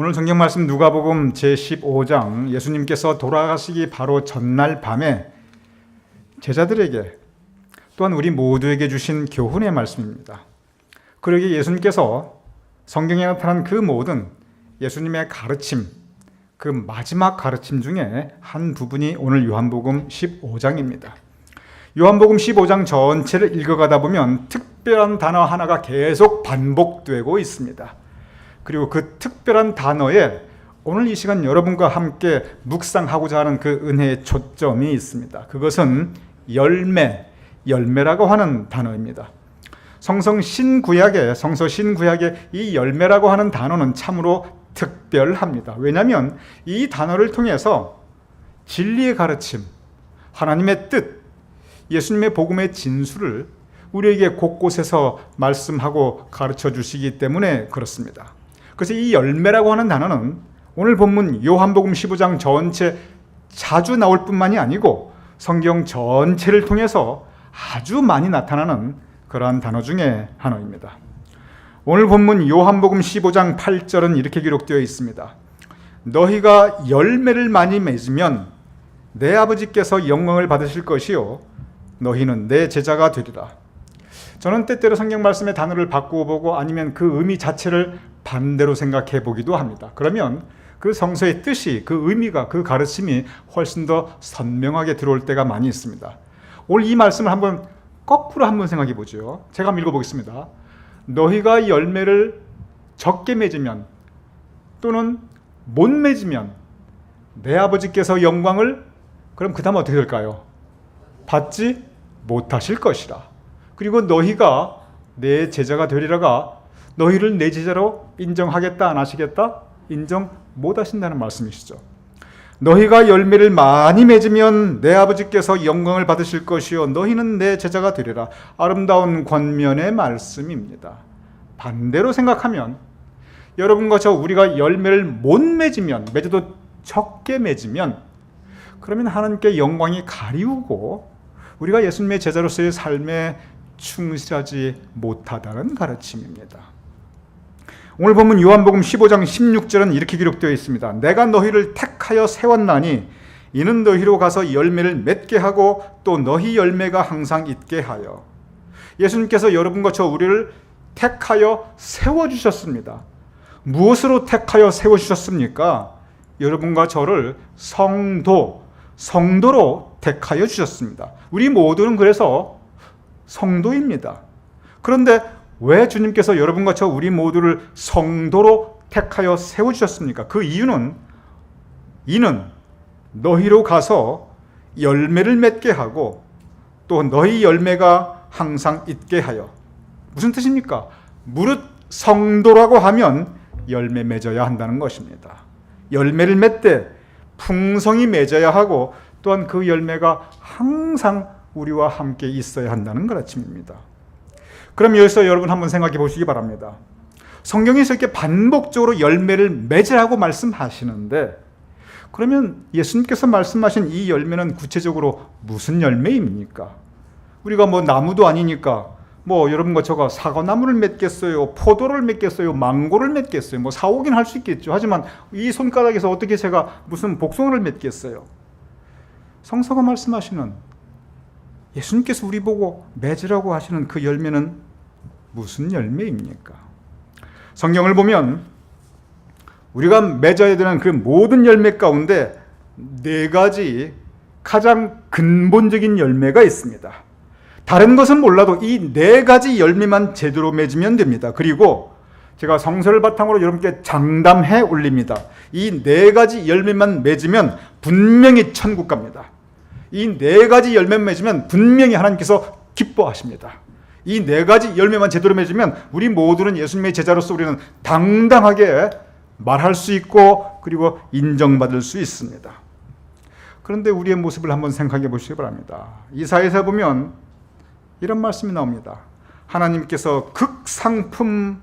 오늘 성경 말씀 누가복음 제15장, 예수님께서 돌아가시기 바로 전날 밤에 제자들에게 또한 우리 모두에게 주신 교훈의 말씀입니다. 그러기에 예수님께서 성경에 나타난 그 모든 예수님의 가르침, 그 마지막 가르침 중에 한 부분이 오늘 요한복음 15장입니다. 요한복음 15장 전체를 읽어가다 보면 특별한 단어 하나가 계속 반복되고 있습니다. 그리고 그 특별한 단어에 오늘 이 시간 여러분과 함께 묵상하고자 하는 그 은혜의 초점이 있습니다. 그것은 열매라고 하는 단어입니다. 성서 신구약의 이 열매라고 하는 단어는 참으로 특별합니다. 왜냐하면 이 단어를 통해서 진리의 가르침, 하나님의 뜻, 예수님의 복음의 진수를 우리에게 곳곳에서 말씀하고 가르쳐 주시기 때문에 그렇습니다. 그래서 이 열매라고 하는 단어는 오늘 본문 요한복음 15장 전체 자주 나올 뿐만이 아니고 성경 전체를 통해서 아주 많이 나타나는 그러한 단어 중에 하나입니다. 오늘 본문 요한복음 15장 8절은 이렇게 기록되어 있습니다. 너희가 열매를 많이 맺으면 내 아버지께서 영광을 받으실 것이요 너희는 내 제자가 되리라. 저는 때때로 성경 말씀의 단어를 바꾸어 보고 아니면 그 의미 자체를 반대로 생각해 보기도 합니다. 그러면 그 성서의 뜻이, 그 의미가, 그 가르침이 훨씬 더 선명하게 들어올 때가 많이 있습니다. 오늘 이 말씀을 한번 거꾸로 한번 생각해 보죠. 제가 한번 읽어보겠습니다. 너희가 열매를 적게 맺으면 또는 못 맺으면 내 아버지께서 영광을 그럼 그 다음 어떻게 될까요? 받지 못하실 것이라. 그리고 너희가 내 제자가 되리라가 너희를 내 제자로 인정하겠다 안 하시겠다? 인정 못 하신다는 말씀이시죠. 너희가 열매를 많이 맺으면 내 아버지께서 영광을 받으실 것이요 너희는 내 제자가 되리라. 아름다운 권면의 말씀입니다. 반대로 생각하면 여러분과 저 우리가 열매를 못 맺으면, 맺어도 적게 맺으면 그러면 하나님께 영광이 가리우고 우리가 예수님의 제자로서의 삶에 충실하지 못하다는 가르침입니다. 오늘 보면 요한복음 15장 16절은 이렇게 기록되어 있습니다. 내가 너희를 택하여 세웠나니 이는 너희로 가서 열매를 맺게 하고 또 너희 열매가 항상 있게 하여. 예수님께서 여러분과 저 우리를 택하여 세워주셨습니다. 무엇으로 택하여 세워주셨습니까? 여러분과 저를 성도로 택하여 주셨습니다. 우리 모두는 그래서 성도입니다. 그런데 왜 주님께서 여러분과 저 우리 모두를 성도로 택하여 세워주셨습니까? 그 이유는 이는 너희로 가서 열매를 맺게 하고 또 너희 열매가 항상 있게 하여. 무슨 뜻입니까? 무릇 성도라고 하면 열매 맺어야 한다는 것입니다. 열매를 맺되 풍성히 맺어야 하고 또한 그 열매가 항상 우리와 함께 있어야 한다는 가르침입니다. 그럼 여기서 여러분 한번 생각해 보시기 바랍니다. 성경에서 이렇게 반복적으로 열매를 맺으라고 말씀하시는데 그러면 예수님께서 말씀하신 이 열매는 구체적으로 무슨 열매입니까? 우리가 뭐 나무도 아니니까 뭐 여러분과 저가 사과나무를 맺겠어요? 포도를 맺겠어요? 망고를 맺겠어요? 뭐 사오긴 할 수 있겠죠. 하지만 이 손가락에서 어떻게 제가 무슨 복숭아를 맺겠어요? 성서가 말씀하시는 예수님께서 우리 보고 맺으라고 하시는 그 열매는 무슨 열매입니까? 성경을 보면 우리가 맺어야 되는 그 모든 열매 가운데 네 가지 가장 근본적인 열매가 있습니다. 다른 것은 몰라도 이 네 가지 열매만 제대로 맺으면 됩니다. 그리고 제가 성서를 바탕으로 여러분께 장담해 올립니다. 이 네 가지 열매만 맺으면 분명히 천국 갑니다. 이 네 가지 열매만 맺으면 분명히 하나님께서 기뻐하십니다. 이 네 가지 열매만 제대로 맺으면 우리 모두는 예수님의 제자로서 우리는 당당하게 말할 수 있고 그리고 인정받을 수 있습니다. 그런데 우리의 모습을 한번 생각해 보시기 바랍니다. 이사야에서 보면 이런 말씀이 나옵니다. 하나님께서 극상품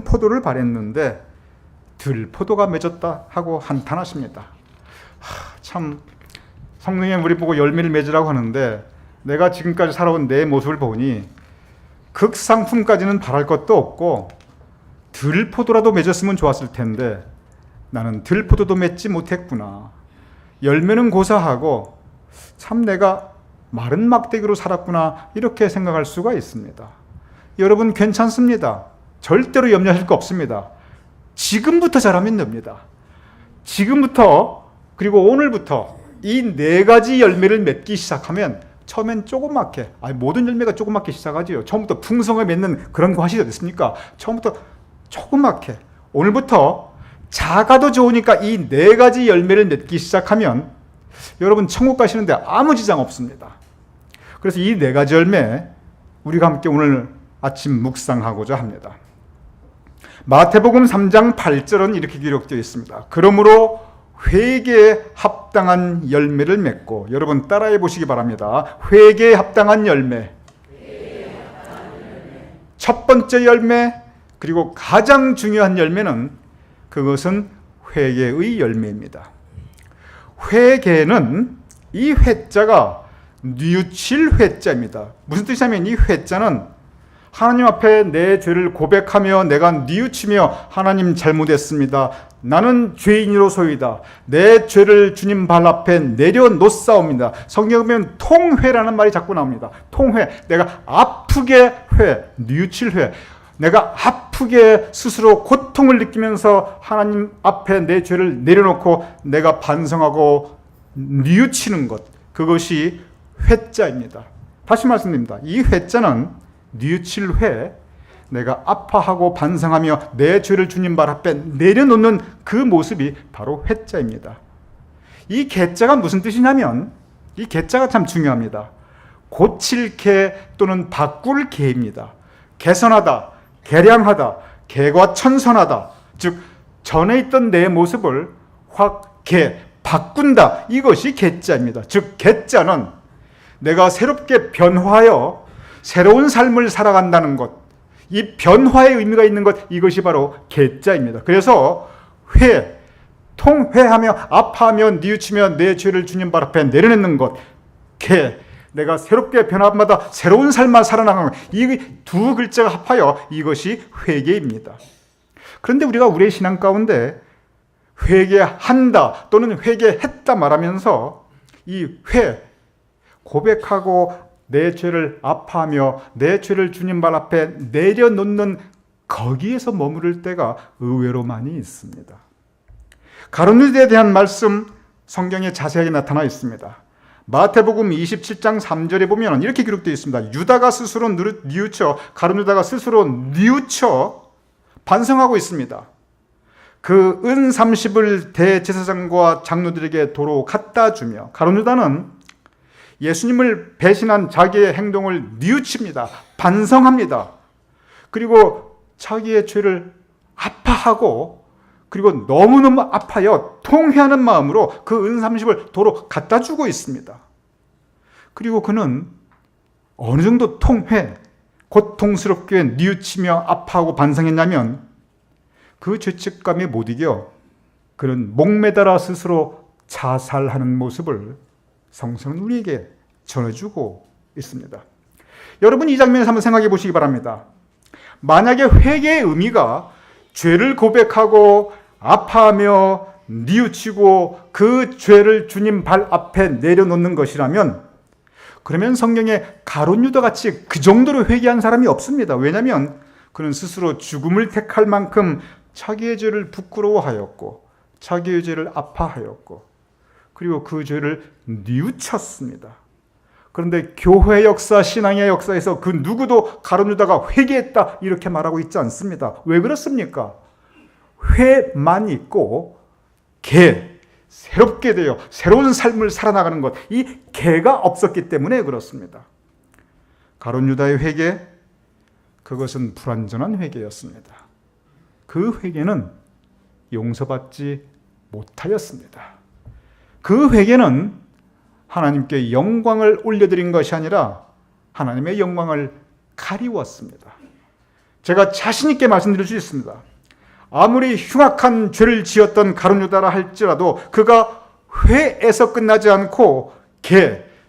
포도를 바랬는데 들포도가 맺었다 하고 한탄하십니다. 참 성령이 우리 보고 열매를 맺으라고 하는데 내가 지금까지 살아온 내 모습을 보니 극상품까지는 바랄 것도 없고 들포도라도 맺었으면 좋았을 텐데 나는 들포도도 맺지 못했구나. 열매는 고사하고 참 내가 마른 막대기로 살았구나, 이렇게 생각할 수가 있습니다. 여러분, 괜찮습니다. 절대로 염려하실 거 없습니다. 지금부터 잘하면 됩니다. 지금부터, 그리고 오늘부터 이 4가지 열매를 맺기 시작하면 처음엔 조그맣게, 모든 열매가 조그맣게 시작하지요. 처음부터 풍성하게 맺는 그런 과실이 어딨습니까? 처음부터 조그맣게, 오늘부터 작아도 좋으니까 이 4가지 열매를 맺기 시작하면 여러분 천국 가시는데 아무 지장 없습니다. 그래서 이 4가지 열매 우리가 함께 오늘 아침 묵상하고자 합니다. 마태복음 3장 8절은 이렇게 기록되어 있습니다. 그러므로 회개에 합당한 열매를 맺고, 여러분 따라해 보시기 바랍니다. 회개에 합당한 열매. 첫 번째 열매, 그리고 가장 중요한 열매는 그것은 회개의 열매입니다. 회개는 이 회자가 뉘우칠 회자입니다. 무슨 뜻이냐면 이 회자는 하나님 앞에 내 죄를 고백하며 내가 뉘우치며 하나님 잘못했습니다. 나는 죄인으로소이다. 내 죄를 주님 발 앞에 내려놓사옵니다. 성경에 보면 통회라는 말이 자꾸 나옵니다. 통회. 내가 아프게 회, 뉘우칠 회. 내가 아프게 스스로 고통을 느끼면서 하나님 앞에 내 죄를 내려놓고 내가 반성하고 뉘우치는 것. 그것이 회자입니다. 다시 말씀드립니다. 이 회자는 뉘우칠 회, 내가 아파하고 반성하며 내 죄를 주님 발 앞에 내려놓는 그 모습이 바로 회자입니다. 이 개자가 무슨 뜻이냐면, 이 개자가 참 중요합니다. 고칠 개 또는 바꿀 개입니다. 개선하다, 개량하다, 개과천선하다. 즉 전에 있던 내 모습을 확 바꾼다. 이것이 개자입니다. 즉 개자는 내가 새롭게 변화하여 새로운 삶을 살아간다는 것, 이 변화의 의미가 있는 것, 이것이 바로 개자입니다. 그래서 통회하며 아파하며 뉘우치며 내 죄를 주님 발 앞에 내려놓는 것, 내가 새롭게 변화마다 새로운 삶을 살아나가는 것, 이 두 글자가 합하여 이것이 회개입니다. 그런데 우리가 우리의 신앙 가운데 회개한다 또는 회개했다 말하면서 이 고백하고 내 죄를 아파하며 내 죄를 주님 발 앞에 내려놓는 거기에서 머무를 때가 의외로 많이 있습니다. 가룟 유다에 대한 말씀 성경에 자세하게 나타나 있습니다. 마태복음 27장 3절에 보면 이렇게 기록되어 있습니다. 유다가 스스로 뉘우쳐, 가룟 유다가 스스로 뉘우쳐 반성하고 있습니다. 그 은 30을 대제사장과 장로들에게 도로 갖다 주며, 가룟 유다는 예수님을 배신한 자기의 행동을 뉘우칩니다. 반성합니다. 그리고 자기의 죄를 아파하고, 그리고 너무너무 아파요. 통회하는 마음으로 그 은 30을 도로 갖다 주고 있습니다. 그리고 그는 어느 정도 고통스럽게 뉘우치며 아파하고 반성했냐면, 그 죄책감에 못 이겨 그는 목매달아 스스로 자살하는 모습을 성경은 우리에게 전해주고 있습니다. 여러분, 이 장면에서 한번 생각해 보시기 바랍니다. 만약에 회개의 의미가 죄를 고백하고 아파하며 뉘우치고 그 죄를 주님 발 앞에 내려놓는 것이라면, 그러면 성경에 가룟 유다 같이 그 정도로 회개한 사람이 없습니다. 왜냐하면 그는 스스로 죽음을 택할 만큼 자기의 죄를 부끄러워하였고 자기의 죄를 아파하였고 그리고 그 죄를 뉘우쳤습니다. 그런데 교회 역사, 신앙의 역사에서 그 누구도 가룟 유다가 회개했다 이렇게 말하고 있지 않습니다. 왜 그렇습니까? 회만 있고 새롭게 되어 새로운 삶을 살아나가는 것, 이 개가 없었기 때문에 그렇습니다. 가룟 유다의 회개, 그것은 불완전한 회개였습니다. 그 회개는 용서받지 못하였습니다. 그 회개는 하나님께 영광을 올려드린 것이 아니라 하나님의 영광을 가리웠습니다. 제가 자신 있게 말씀드릴 수 있습니다. 아무리 흉악한 죄를 지었던 가룟 유다라 할지라도 그가 회에서 끝나지 않고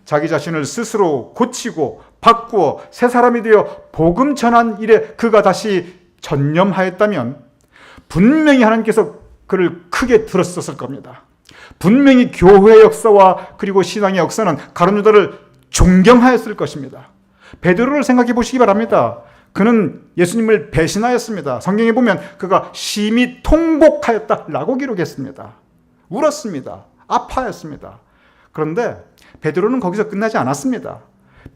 자기 자신을 스스로 고치고 바꾸어 새 사람이 되어 복음 전한 일에 그가 다시 전념하였다면 분명히 하나님께서 그를 크게 들었었을 겁니다. 분명히 교회의 역사와 그리고 신앙의 역사는 가룟 유다를 존경하였을 것입니다. 베드로를 생각해 보시기 바랍니다. 그는 예수님을 배신하였습니다. 성경에 보면 그가 심히 통곡하였다라고 기록했습니다. 울었습니다. 아파했습니다. 그런데 베드로는 거기서 끝나지 않았습니다.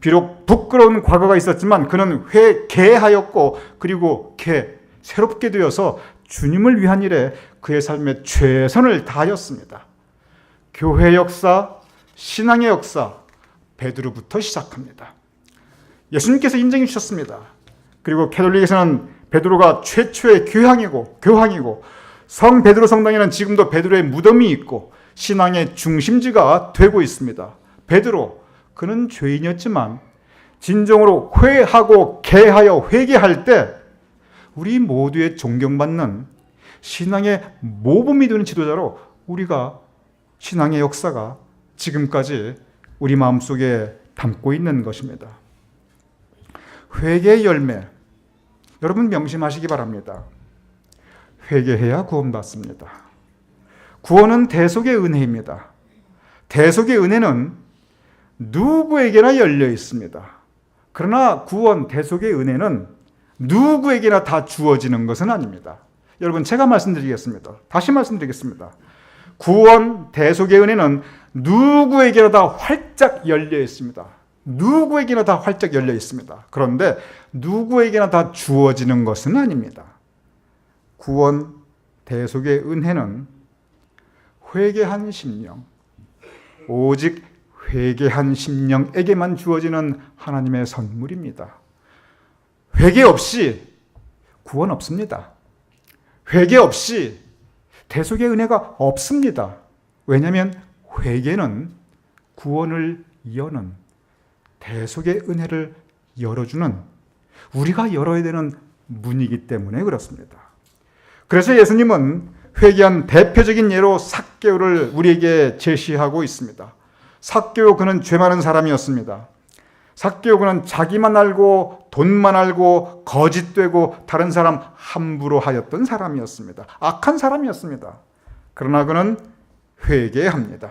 비록 부끄러운 과거가 있었지만 그는 회개하였고 그리고 새롭게 되어서 주님을 위한 일에 그의 삶에 최선을 다하였습니다. 교회 역사, 신앙의 역사, 베드로부터 시작합니다. 예수님께서 인정해 주셨습니다. 그리고 캐톨릭에서는 베드로가 최초의 교황이고 성 베드로 성당에는 지금도 베드로의 무덤이 있고 신앙의 중심지가 되고 있습니다. 베드로, 그는 죄인이었지만 진정으로 회하고 개하여 회개할 때 우리 모두의 존경받는 신앙의 모범이 되는 지도자로 우리가 신앙의 역사가 지금까지 우리 마음속에 담고 있는 것입니다. 회개의 열매, 여러분 명심하시기 바랍니다. 회개해야 구원받습니다. 구원은 대속의 은혜입니다. 대속의 은혜는 누구에게나 열려 있습니다. 그러나 구원, 대속의 은혜는 누구에게나 다 주어지는 것은 아닙니다. 여러분, 제가 말씀드리겠습니다. 다시 말씀드리겠습니다. 구원, 대속의 은혜는 누구에게나 다 활짝 열려 있습니다. 누구에게나 다 활짝 열려 있습니다. 그런데 누구에게나 다 주어지는 것은 아닙니다. 구원, 대속의 은혜는 회개한 심령, 오직 회개한 심령에게만 주어지는 하나님의 선물입니다. 회개 없이 구원 없습니다. 회개 없이 대속의 은혜가 없습니다. 왜냐하면 회개는 구원을 여는, 대속의 은혜를 열어주는, 우리가 열어야 되는 문이기 때문에 그렇습니다. 그래서 예수님은 회개한 대표적인 예로 삭개오를 우리에게 제시하고 있습니다. 삭개오, 그는 죄 많은 사람이었습니다. 삭개오, 그는 자기만 알고 돈만 알고 거짓되고 다른 사람 함부로 하였던 사람이었습니다. 악한 사람이었습니다. 그러나 그는 회개합니다.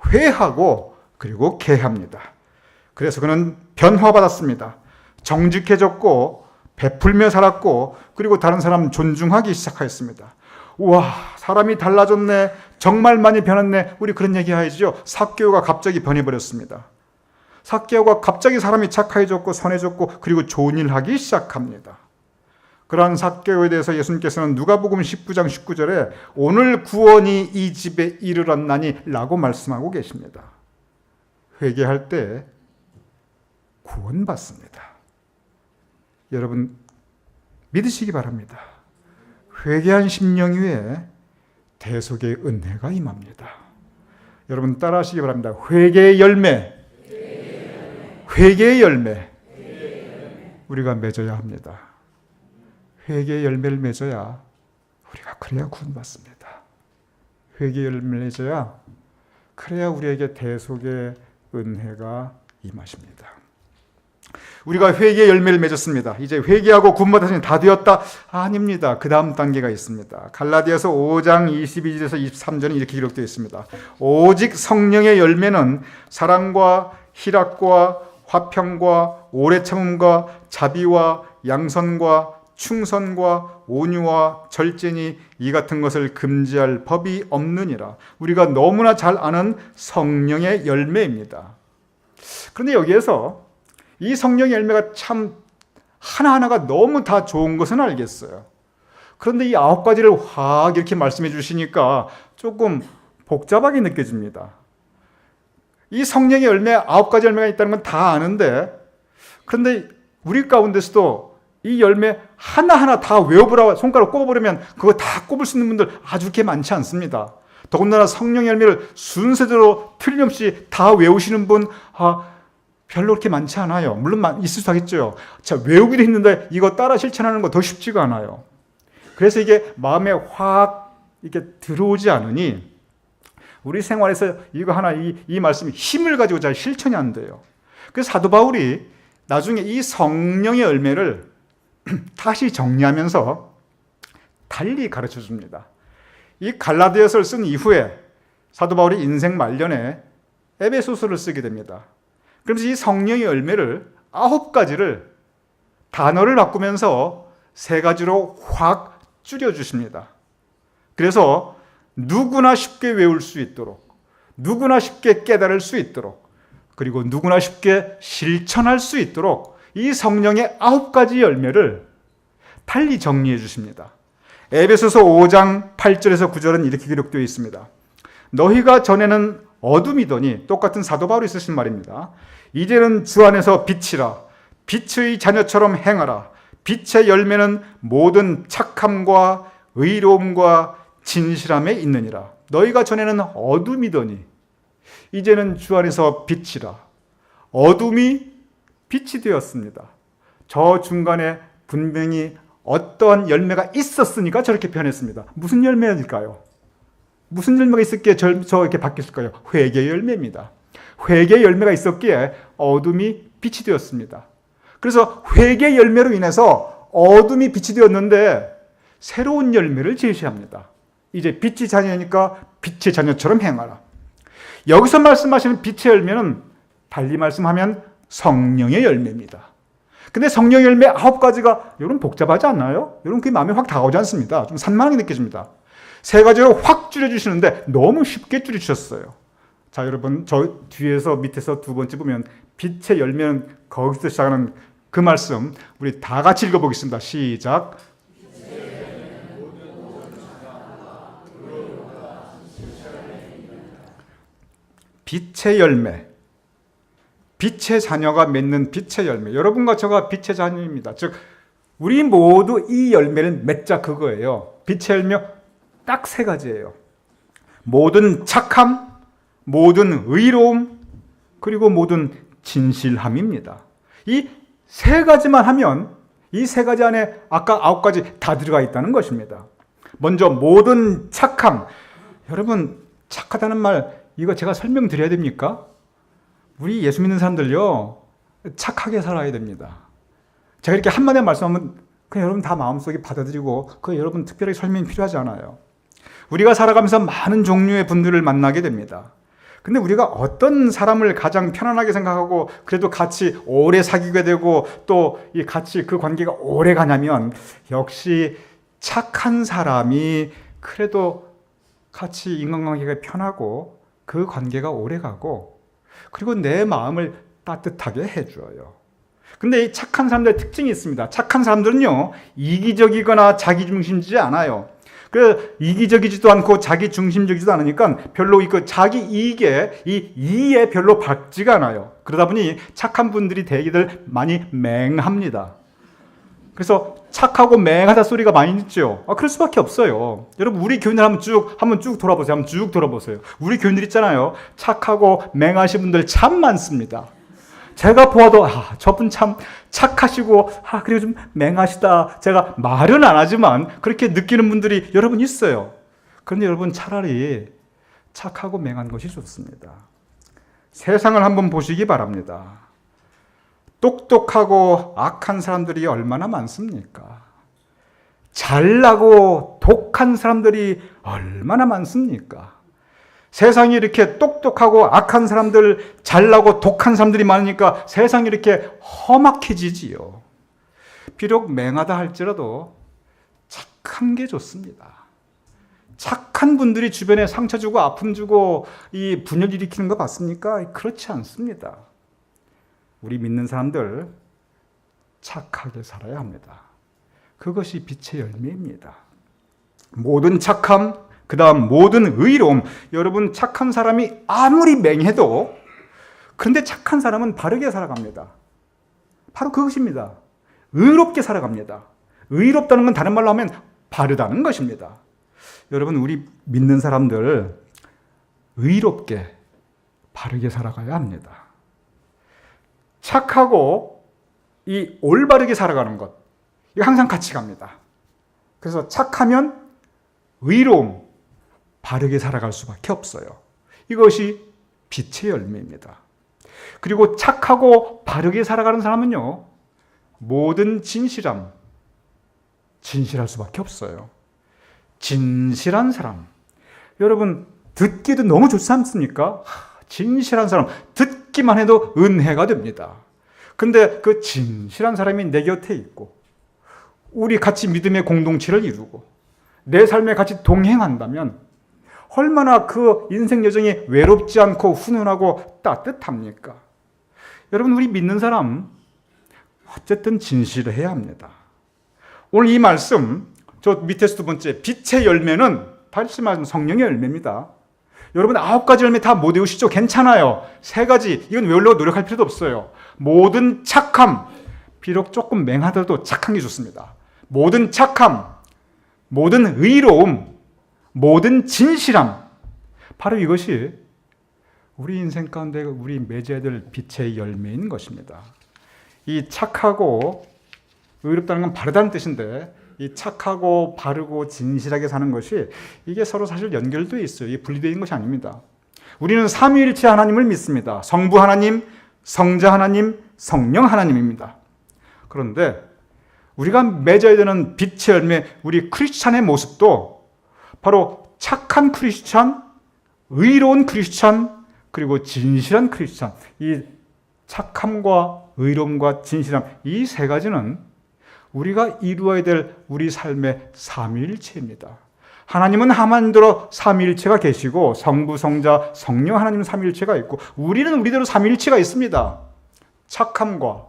회하고 그리고 개합니다. 그래서 그는 변화받았습니다. 정직해졌고 베풀며 살았고 그리고 다른 사람 존중하기 시작하였습니다. 우와, 사람이 달라졌네, 정말 많이 변했네, 우리 그런 얘기 하죠. 삭개오가 갑자기 변해버렸습니다. 삭개오가 갑자기 사람이 착해졌고 선해졌고 그리고 좋은 일 하기 시작합니다. 그러한 삭개오에 대해서 예수님께서는 누가복음 19장 19절에 오늘 구원이 이 집에 이르렀나니 라고 말씀하고 계십니다. 회개할 때 구원받습니다. 여러분 믿으시기 바랍니다. 회개한 심령 위에 대속의 은혜가 임합니다. 여러분 따라하시기 바랍니다. 회개의 열매, 회개의 열매, 우리가 맺어야 합니다. 회개의 열매를 맺어야 우리가 그래야 구원받습니다. 회개의 열매를 맺어야 그래야 우리에게 대속의 은혜가 임하십니다. 우리가 회개의 열매를 맺었습니다. 이제 회개하고 구원받았으니 다 되었다? 아닙니다. 그 다음 단계가 있습니다. 갈라디아서 5장 22절에서 23절은 이렇게 기록되어 있습니다. 오직 성령의 열매는 사랑과 희락과 화평과 오래 참음과 자비와 양선과 충선과 온유와 절제니 이 같은 것을 금지할 법이 없느니라. 우리가 너무나 잘 아는 성령의 열매입니다. 그런데 여기에서 이 성령의 열매가 참 하나하나가 너무 다 좋은 것은 알겠어요. 그런데 이 9가지를 확 이렇게 말씀해 주시니까 조금 복잡하게 느껴집니다. 이 성령의 열매 9가지 열매가 있다는 건 다 아는데, 그런데 우리 가운데서도 이 열매 하나하나 다 외워보라고 손가락 꼽아보려면 그거 다 꼽을 수 있는 분들 아주 그렇게 많지 않습니다. 더군다나 성령의 열매를 순서대로 틀림없이 다 외우시는 분 별로 그렇게 많지 않아요. 물론 있을 수 있겠죠. 자, 외우기도 힘든데 이거 따라 실천하는 거 더 쉽지가 않아요. 그래서 이게 마음에 확 이렇게 들어오지 않으니 우리 생활에서 이거 하나 이 말씀이 힘을 가지고 잘 실천이 안 돼요. 그래서 사도 바울이 나중에 이 성령의 열매를 다시 정리하면서 달리 가르쳐 줍니다. 이 갈라디아서를 쓴 이후에 사도 바울이 인생 말년에 에베소서를 쓰게 됩니다. 그러면서 이 성령의 열매를 9가지를 단어를 바꾸면서 3가지로 확 줄여주십니다. 그래서 누구나 쉽게 외울 수 있도록, 누구나 쉽게 깨달을 수 있도록, 그리고 누구나 쉽게 실천할 수 있도록 이 성령의 9가지 열매를 달리 정리해 주십니다. 에베소서 5장 8절에서 9절은 이렇게 기록되어 있습니다. 너희가 전에는 어둠이더니, 똑같은 사도 바울이 쓰신 말입니다. 이제는 주 안에서 빛이라, 빛의 자녀처럼 행하라. 빛의 열매는 모든 착함과 의로움과 진실함에 있느니라. 너희가 전에는 어둠이더니 이제는 주 안에서 빛이라. 어둠이 빛이 되었습니다. 저 중간에 분명히 어떠한 열매가 있었으니까 저렇게 변했습니다. 무슨 열매일까요? 무슨 열매가 있었기에 저렇게 바뀌었을까요? 회개의 열매입니다. 회개의 열매가 있었기에 어둠이 빛이 되었습니다. 그래서 회개의 열매로 인해서 어둠이 빛이 되었는데 새로운 열매를 제시합니다. 이제 빛의 자녀니까 빛의 자녀처럼 행하라. 여기서 말씀하시는 빛의 열매는 달리 말씀하면 성령의 열매입니다. 근데 성령의 열매 9가지가 여러분 복잡하지 않나요? 여러분 그게 마음에 확 다가오지 않습니다. 좀 산만하게 느껴집니다. 3가지로 확 줄여주시는데 너무 쉽게 줄여주셨어요. 자, 여러분 저 뒤에서 밑에서 2번째 보면 빛의 열매는 거기서 시작하는 그 말씀 우리 다 같이 읽어보겠습니다. 시작. 빛의 열매, 빛의 자녀가 맺는 빛의 열매. 여러분과 저가 빛의 자녀입니다. 즉 우리 모두 이 열매를 맺자 그거예요. 빛의 열매 딱 3가지예요. 모든 착함, 모든 의로움, 그리고 모든 진실함입니다. 이 3가지만 하면 이 3가지 안에 아까 9가지 다 들어가 있다는 것입니다. 먼저 모든 착함. 여러분 착하다는 말 이거 제가 설명드려야 됩니까? 우리 예수 믿는 사람들요 착하게 살아야 됩니다. 제가 이렇게 한마디 말씀하면 그냥 여러분 다 마음속에 받아들이고 그 여러분 특별하게 설명이 필요하지 않아요. 우리가 살아가면서 많은 종류의 분들을 만나게 됩니다. 근데 우리가 어떤 사람을 가장 편안하게 생각하고 그래도 같이 오래 사귀게 되고 또 이 같이 그 관계가 오래 가냐면 역시 착한 사람이 그래도 같이 인간관계가 편하고 그 관계가 오래 가고 그리고 내 마음을 따뜻하게 해줘요. 근데 이 착한 사람들의 특징이 있습니다. 착한 사람들은요 이기적이거나 자기중심이지 않아요. 그 이기적이지도 않고 자기중심적이지도 않으니까 별로 그 자기 이익에 이 이에 별로 밝지가 않아요. 그러다 보니 착한 분들이 되기들 많이 맹합니다. 그래서 착하고 맹하다 소리가 많이 있죠. 그럴 수밖에 없어요. 여러분 우리 교인들 한번 쭉 돌아보세요. 한번 쭉 돌아보세요. 우리 교인들 있잖아요. 착하고 맹하신 분들 참 많습니다. 제가 보아도 저분 참 착하시고 그리고 좀 맹하시다. 제가 말은 안 하지만 그렇게 느끼는 분들이 여러분 있어요. 그런데 여러분 차라리 착하고 맹한 것이 좋습니다. 세상을 한번 보시기 바랍니다. 똑똑하고 악한 사람들이 얼마나 많습니까? 잘나고 독한 사람들이 얼마나 많습니까? 세상이 이렇게 똑똑하고 악한 사람들, 잘나고 독한 사람들이 많으니까 세상이 이렇게 험악해지지요. 비록 맹하다 할지라도 착한 게 좋습니다. 착한 분들이 주변에 상처 주고 아픔 주고 이 분열 일으키는 거 봤습니까? 그렇지 않습니다. 우리 믿는 사람들 착하게 살아야 합니다. 그것이 빛의 열매입니다. 모든 착함, 그 다음 모든 의로움. 여러분 착한 사람이 아무리 맹해도 그런데 착한 사람은 바르게 살아갑니다. 바로 그것입니다. 의롭게 살아갑니다. 의롭다는 건 다른 말로 하면 바르다는 것입니다. 여러분 우리 믿는 사람들 의롭게 바르게 살아가야 합니다. 착하고 이 올바르게 살아가는 것 이거 항상 같이 갑니다. 그래서 착하면 의로움, 바르게 살아갈 수밖에 없어요. 이것이 빛의 열매입니다. 그리고 착하고 바르게 살아가는 사람은요 모든 진실함, 진실할 수밖에 없어요. 진실한 사람. 여러분, 듣기도 너무 좋지 않습니까? 진실한 사람, 듣기만 해도 은혜가 됩니다. 근데 그 진실한 사람이 내 곁에 있고, 우리 같이 믿음의 공동체를 이루고, 내 삶에 같이 동행한다면, 얼마나 그 인생 여정이 외롭지 않고 훈훈하고 따뜻합니까? 여러분, 우리 믿는 사람, 어쨌든 진실해야 합니다. 오늘 이 말씀, 저 밑에서 두 번째, 빛의 열매는 다시 말하면 성령의 열매입니다. 여러분 9가지 열매 다 못 외우시죠? 괜찮아요. 3가지, 이건 외우려고 노력할 필요도 없어요. 모든 착함, 비록 조금 맹하더라도 착한 게 좋습니다. 모든 착함, 모든 의로움, 모든 진실함, 바로 이것이 우리 인생 가운데 우리 맺어야 될 빛의 열매인 것입니다. 이 착하고 의롭다는 건 바르다는 뜻인데, 이 착하고 바르고 진실하게 사는 것이 이게 서로 사실 연결되어 있어요. 이게 분리되어 있는 것이 아닙니다. 우리는 삼위일체 하나님을 믿습니다. 성부 하나님, 성자 하나님, 성령 하나님입니다. 그런데 우리가 맺어야 되는 빛의 열매, 우리 크리스찬의 모습도 바로 착한 크리스찬, 의로운 크리스찬, 그리고 진실한 크리스찬, 이 착함과 의로움과 진실함, 이 3가지는 우리가 이루어야 될 우리 삶의 삼위일체입니다. 하나님은 하나님대로 삼위일체가 계시고, 성부, 성자, 성령 하나님 삼위일체가 있고, 우리는 우리대로 삼위일체가 있습니다. 착함과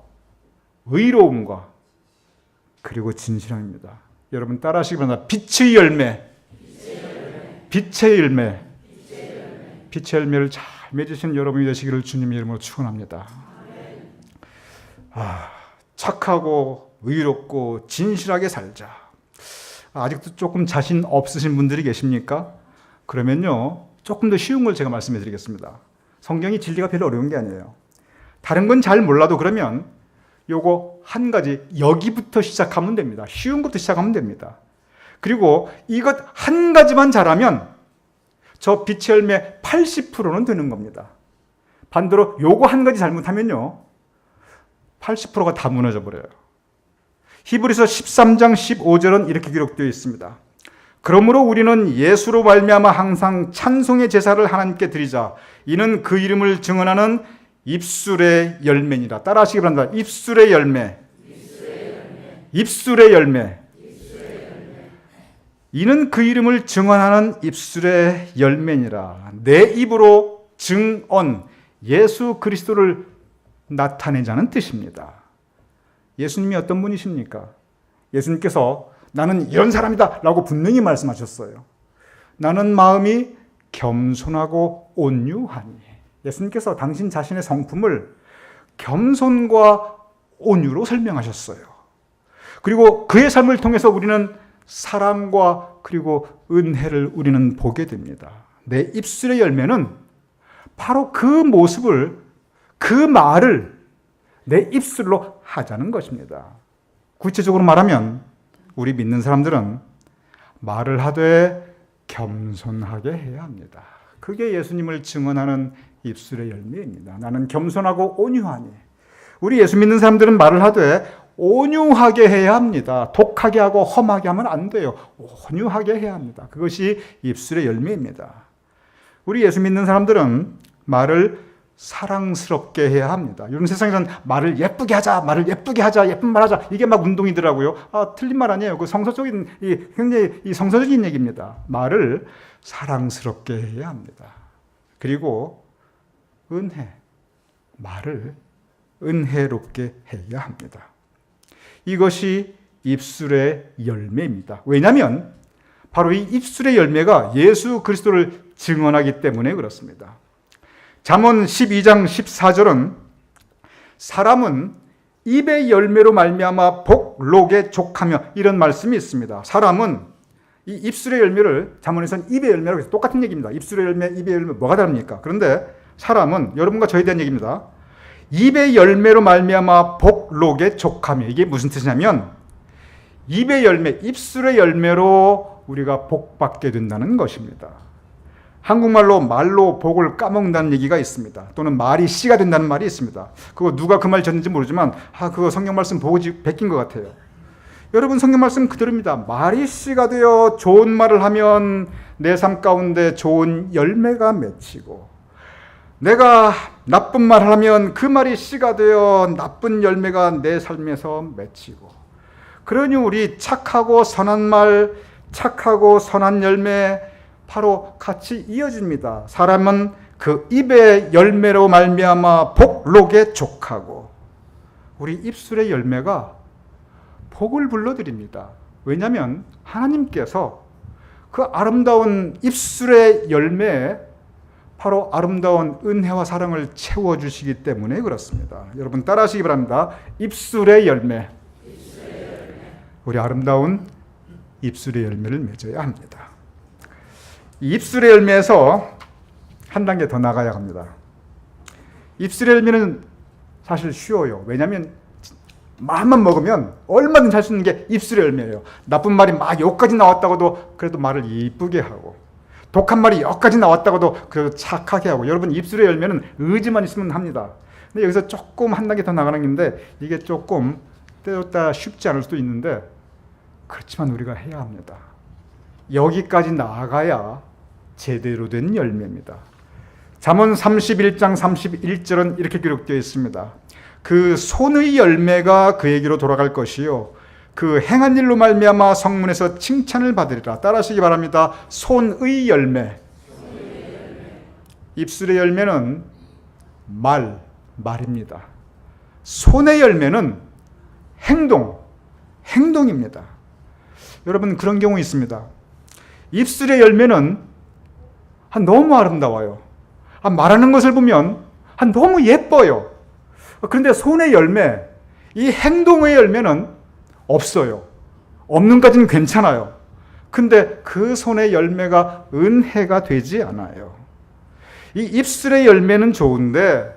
의로움과 그리고 진실함입니다. 여러분 따라하시기 바랍니다. 빛의 열매, 빛의 열매, 빛의 열매를 잘 맺으신 여러분이 되시기를 주님의 이름으로 축원합니다. 착하고 의롭고 진실하게 살자. 아직도 조금 자신 없으신 분들이 계십니까? 그러면요, 조금 더 쉬운 걸 제가 말씀해 드리겠습니다. 성경이 진리가 별로 어려운 게 아니에요. 다른 건 잘 몰라도 그러면 요거 한 가지, 여기부터 시작하면 됩니다. 쉬운 것부터 시작하면 됩니다. 그리고 이것 한 가지만 잘하면 저 빛의 열매 80%는 되는 겁니다. 반대로 요거 한 가지 잘못하면요, 80%가 다 무너져 버려요. 히브리서 13장 15절은 이렇게 기록되어 있습니다. 그러므로 우리는 예수로 말미암아 항상 찬송의 제사를 하나님께 드리자. 이는 그 이름을 증언하는 입술의 열매니라. 따라하시기 바랍니다. 입술의 열매. 입술의 열매. 이는 그 이름을 증언하는 입술의 열매니라. 내 입으로 증언, 예수 그리스도를 나타내자는 뜻입니다. 예수님이 어떤 분이십니까? 예수님께서 나는 이런 사람이다 라고 분명히 말씀하셨어요. 나는 마음이 겸손하고 온유하니. 예수님께서 당신 자신의 성품을 겸손과 온유로 설명하셨어요. 그리고 그의 삶을 통해서 우리는 사랑과 그리고 은혜를 우리는 보게 됩니다. 내 입술의 열매는 바로 그 모습을, 그 말을 내 입술로 하자는 것입니다. 구체적으로 말하면 우리 믿는 사람들은 말을 하되 겸손하게 해야 합니다. 그게 예수님을 증언하는 입술의 열매입니다. 나는 겸손하고 온유하니. 우리 예수 믿는 사람들은 말을 하되 온유하게 해야 합니다. 독하게 하고 험하게 하면 안 돼요. 온유하게 해야 합니다. 그것이 입술의 열매입니다. 우리 예수 믿는 사람들은 말을 사랑스럽게 해야 합니다. 요즘 세상에서는 말을 예쁘게 하자, 말을 예쁘게 하자, 예쁜 말 하자, 이게 막 운동이더라고요. 틀린 말 아니에요. 그 성서적인, 굉장히 성서적인 얘기입니다. 말을 사랑스럽게 해야 합니다. 그리고 은혜, 말을 은혜롭게 해야 합니다. 이것이 입술의 열매입니다. 왜냐하면 바로 이 입술의 열매가 예수 그리스도를 증언하기 때문에 그렇습니다. 잠언 12장 14절은 사람은 입의 열매로 말미암아 복록에 족하며, 이런 말씀이 있습니다. 사람은 이 입술의 열매를 잠언에서는 입의 열매라고 해서 똑같은 얘기입니다. 입술의 열매, 입의 열매 뭐가 다릅니까? 그런데 사람은, 여러분과 저에 대한 얘기입니다. 입의 열매로 말미암아 복록에 족하며, 이게 무슨 뜻이냐면 입의 열매, 입술의 열매로 우리가 복받게 된다는 것입니다. 한국말로 말로 복을 까먹는다는 얘기가 있습니다. 또는 말이 씨가 된다는 말이 있습니다. 그거 누가 그 말 졌는지 모르지만 그거 성경 말씀 보고 베낀 것 같아요. 여러분 성경 말씀 그대로입니다. 말이 씨가 되어 좋은 말을 하면 내 삶 가운데 좋은 열매가 맺히고, 내가 나쁜 말을 하면 그 말이 씨가 되어 나쁜 열매가 내 삶에서 맺히고, 그러니 우리 착하고 선한 말, 착하고 선한 열매 바로 같이 이어집니다. 사람은 그 입의 열매로 말미암아 복록에 족하고, 우리 입술의 열매가 복을 불러드립니다. 왜냐하면 하나님께서 그 아름다운 입술의 열매에 바로 아름다운 은혜와 사랑을 채워주시기 때문에 그렇습니다. 여러분 따라하시기 바랍니다. 입술의 열매. 우리 아름다운 입술의 열매를 맺어야 합니다. 이 입술의 열매에서 한 단계 더 나가야 합니다. 입술의 열매는 사실 쉬워요. 왜냐하면 마음만 먹으면 얼마든지 할 수 있는 게 입술의 열매예요. 나쁜 말이 막 여기까지 나왔다고도 그래도 말을 이쁘게 하고, 독한 말이 여기까지 나왔다고도 그래도 착하게 하고, 여러분 입술의 열매는 의지만 있으면 합니다. 근데 여기서 조금 한 단계 더 나가는 건데, 이게 조금 때로따라 쉽지 않을 수도 있는데 그렇지만 우리가 해야 합니다. 여기까지 나아가야 제대로 된 열매입니다. 잠언 31장 31절은 이렇게 기록되어 있습니다. 그 손의 열매가 그에게로 돌아갈 것이요, 그 행한 일로 말미암아 성문에서 칭찬을 받으리라. 따라하시기 바랍니다. 손의 열매. 입술의 열매는 말입니다. 손의 열매는 행동입니다. 여러분 그런 경우 있습니다. 입술의 열매는 너무 아름다워요. 말하는 것을 보면 너무 예뻐요. 그런데 손의 열매, 이 행동의 열매는 없어요. 없는 까지는 괜찮아요. 근데 그 손의 열매가 은혜가 되지 않아요. 이 입술의 열매는 좋은데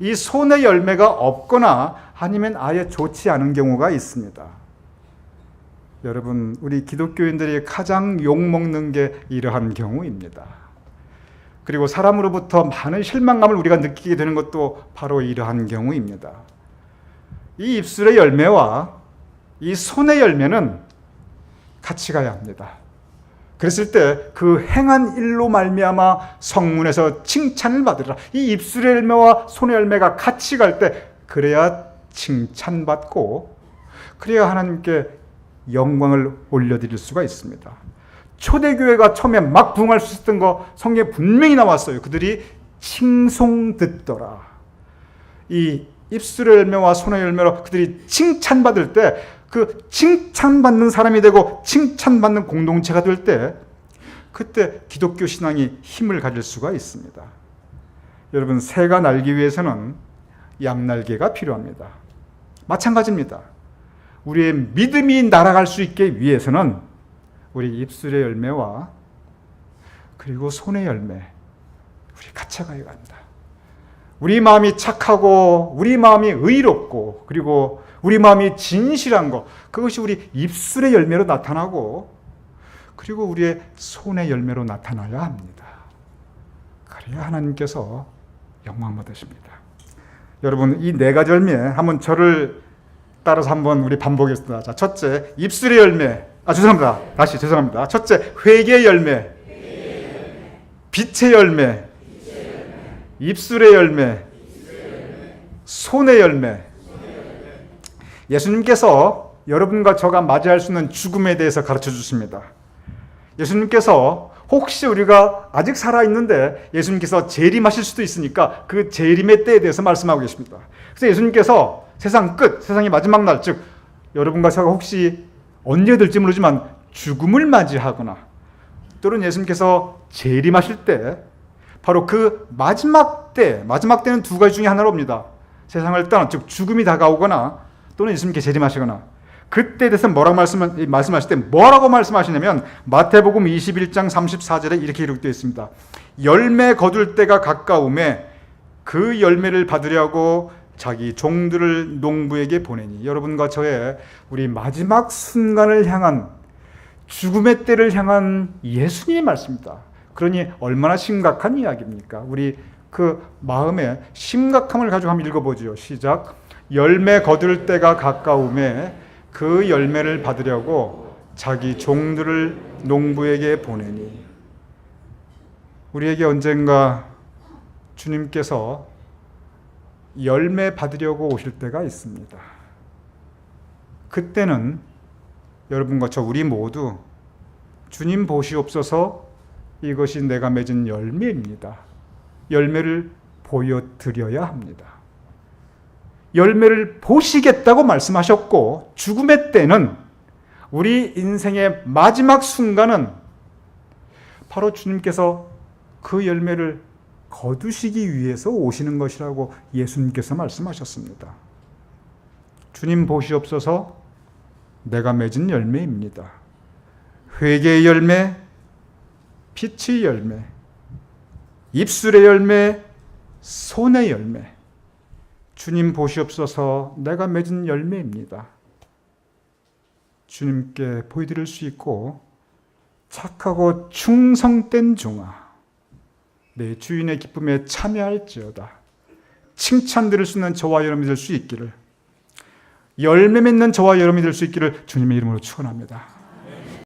이 손의 열매가 없거나 아니면 아예 좋지 않은 경우가 있습니다. 여러분, 우리 기독교인들이 가장 욕먹는 게 이러한 경우입니다. 그리고 사람으로부터 많은 실망감을 우리가 느끼게 되는 것도 바로 이러한 경우입니다. 이 입술의 열매와 이 손의 열매는 같이 가야 합니다. 그랬을 때 그 행한 일로 말미암아 성문에서 칭찬을 받으리라. 이 입술의 열매와 손의 열매가 같이 갈 때 그래야 칭찬받고, 그래야 하나님께 영광을 올려드릴 수가 있습니다. 초대교회가 처음에 막 부흥할 수 있었던 거 성경에 분명히 나왔어요. 그들이 칭송 듣더라. 이 입술의 열매와 손의 열매로 그들이 칭찬받을 때, 그 칭찬받는 사람이 되고 칭찬받는 공동체가 될 때, 그때 기독교 신앙이 힘을 가질 수가 있습니다. 여러분, 새가 날기 위해서는 양날개가 필요합니다. 마찬가지입니다. 우리의 믿음이 날아갈 수 있게 위해서는 우리 입술의 열매와 그리고 손의 열매, 우리 같이 가야 합니다. 우리 마음이 착하고 우리 마음이 의롭고 그리고 우리 마음이 진실한 것, 그것이 우리 입술의 열매로 나타나고 그리고 우리의 손의 열매로 나타나야 합니다. 그래야 하나님께서 영광 받으십니다. 여러분, 이 네 가지 열매 한번 저를 따라서 한번 우리 반복했습니다. 자, 첫째, 입술의 열매. 죄송합니다. 다시 죄송합니다. 첫째, 회개의 열매. 빛의 열매. 입술의 열매. 손의 열매. 예수님께서 여러분과 저가 맞이할 수 있는 죽음에 대해서 가르쳐 주십니다. 예수님께서 혹시 우리가 아직 살아있는데 예수님께서 재림하실 수도 있으니까 그 재림의 때에 대해서 말씀하고 계십니다. 그래서 예수님께서 세상 끝, 세상의 마지막 날, 즉 여러분과 저가 혹시 언제 될지 모르지만 죽음을 맞이하거나 또는 예수님께서 재림하실 때 바로 그 마지막 때는 두 가지 중에 하나로 옵니다. 세상을 떠나, 즉 죽음이 다가오거나 또는 예수님께 재림하시거나, 그때에 대해서 뭐라고 말씀하실 때 뭐라고 말씀하시냐면 마태복음 21장 34절에 이렇게 기록되어 있습니다. 열매 거둘 때가 가까움에 그 열매를 받으려고 자기 종들을 농부에게 보내니. 여러분과 저의 우리 마지막 순간을 향한, 죽음의 때를 향한 예수님의 말씀입니다. 그러니 얼마나 심각한 이야기입니까? 우리 그 마음의 심각함을 가지고 한번 읽어보죠. 시작. 열매 거둘 때가 가까움에 그 열매를 받으려고 자기 종들을 농부에게 보내니. 우리에게 언젠가 주님께서 열매 받으려고 오실 때가 있습니다. 그때는 여러분과 저 우리 모두 주님 보시옵소서, 이것이 내가 맺은 열매입니다. 열매를 보여드려야 합니다. 열매를 보시겠다고 말씀하셨고, 죽음의 때는, 우리 인생의 마지막 순간은 바로 주님께서 그 열매를 거두시기 위해서 오시는 것이라고 예수님께서 말씀하셨습니다. 주님 보시옵소서, 내가 맺은 열매입니다. 회개의 열매, 빛의 열매, 입술의 열매, 손의 열매. 주님 보시옵소서, 내가 맺은 열매입니다. 주님께 보여드릴 수 있고, 착하고 충성된 종아, 내 주인의 기쁨에 참여할지어다. 칭찬 들을 수 있는 저와 여러분이 될 수 있기를, 열매 맺는 저와 여러분이 될 수 있기를 주님의 이름으로 축원합니다.